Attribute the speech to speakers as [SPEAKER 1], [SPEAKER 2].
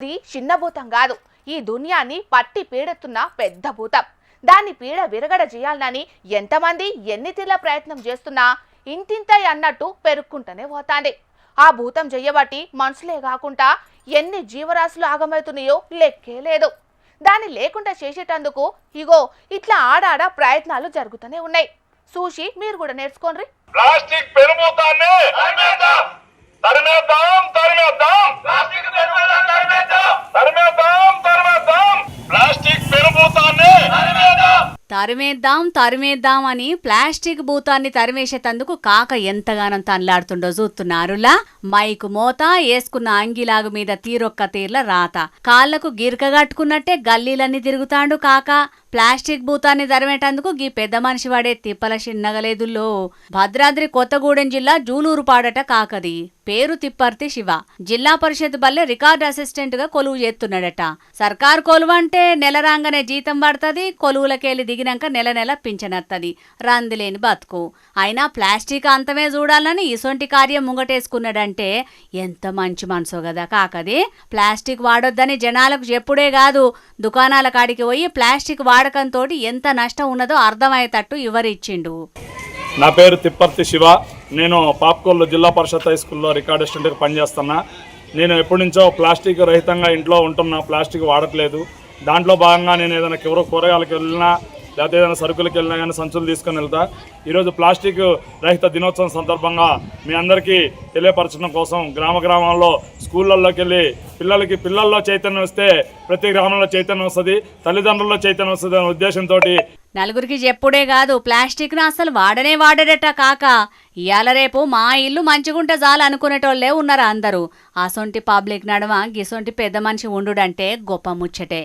[SPEAKER 1] ఇది చిన్న భూతం కాదు. ఈ దునియాని పట్టి పీడెత్తున్న పెద్ద భూతం. దాన్ని పీడ విరగడ చేయాలని ఎంతమంది ఎన్ని తీర్ల ప్రయత్నం చేస్తున్నా ఇంతింతై అన్నట్టు పెరుక్కుంటూనే పోతాంది. ఆ భూతం చెయ్యబట్టి మనుషులే కాకుండా ఎన్ని జీవరాశులు ఆగమవుతున్నాయో లెక్కే లేదు. దాన్ని లేకుండా చేసేటందుకు ఇగో ఇట్లా ఆడాడ ప్రయత్నాలు జరుగుతూనే ఉన్నాయి. చూసి మీరు కూడా నేర్చుకోండి.
[SPEAKER 2] ప్లాస్టిక్ పెనుభూతాన్ని తరిమేద్దాం తరిమేద్దాం తరిమేద్దాం ప్లాస్టిక్ పెనుభూతాన్ని తరిమేద్దాం తరిమేద్దాం తరిమేద్దాం ప్లాస్టిక్ పెనుభూతాన్ని తరిమేద్దాం
[SPEAKER 3] తరిమేద్దాం అని ప్లాస్టిక్ భూతాన్ని తరిమేసేటందుకు కాక ఎంతగానో తనలాడుతుండో చూస్తున్నారులా. మైకు మోత వేసుకున్న అంగిలాగు మీద తీరొక్క తీర్ల రాత, కాళ్లకు గిరక కట్టుకున్నట్టే గల్లీలన్నీ తిరుగుతాండు కాక. ప్లాస్టిక్ భూతాన్ని తరిమేటందుకు గీ పెద్ద మనిషి వాడే తిప్పల చిన్నగలేదుల్లో. భద్రాద్రి కొత్తగూడెం జిల్లా జూలూరు పాడట కాకది. పేరు తిప్పర్తి శివ. జిల్లా పరిషత్ బల్లె రికార్డ్ అసిస్టెంట్ గా కొలువు చేస్తున్నాడట. సర్కారు కొలువు అంటే నెల రాగానే జీతం పడుతుంది, కొలువులకెళ్ళి దిగినాక నెల నెల పింఛనత్తది. రందిలేని బతుకు. అయినా ప్లాస్టిక్ అంతమే చూడాలని ఇసొంటి కార్యం ముంగటేసుకున్నాడంటే ఎంత మంచి మనసో కదా కాకది. ప్లాస్టిక్ వాడొద్దని జనాలకు చెప్పుడే కాదు, దుకాణాల కాడికి పోయి ప్లాస్టిక్ వాడకంతో ఎంత నష్టం ఉన్నదో అర్థమయ్యేటట్టు వివరించిండు.
[SPEAKER 2] నా పేరు తిప్పర్తి శివ. నేను పాప్కోల్లో జిల్లా పరిషత్ హై స్కూల్లో రికార్డ్ అసిస్టెంట్గా పనిచేస్తున్నా. నేను ఎప్పటి నుంచో ప్లాస్టిక్ రహితంగా ఇంట్లో ఉంటున్నా, ప్లాస్టిక్ వాడట్లేదు. దాంట్లో భాగంగా నేను ఏదైనా కూరగాయలకు వెళ్ళినా లేకపోతే ఏదైనా సరుకులకు వెళ్ళినా కానీ సంచులు తీసుకొని వెళ్తా. ఈరోజు ప్లాస్టిక్ రహిత దినోత్సవం సందర్భంగా మీ అందరికీ తెలియపరచడం కోసం గ్రామాల్లో స్కూళ్ళల్లోకి వెళ్ళి పిల్లల్లో చైతన్యం వస్తే ప్రతి గ్రామంలో చైతన్యం వస్తుంది, తల్లిదండ్రుల్లో చైతన్యం వస్తుంది అనే ఉద్దేశంతో
[SPEAKER 3] నలుగురికి చెప్పుడే కాదు, ప్లాస్టిక్ ను అసలు వాడడట కాక. ఇయాల రేపు మా ఇల్లు మంచిగుంటే చాలు అనుకునేటోళ్లే ఉన్నారు అందరూ. అసొంటి పబ్లిక్ నడుమ గిసొంటి పెద్ద మనిషి ఉండుడంటే గొప్ప ముచ్చటే.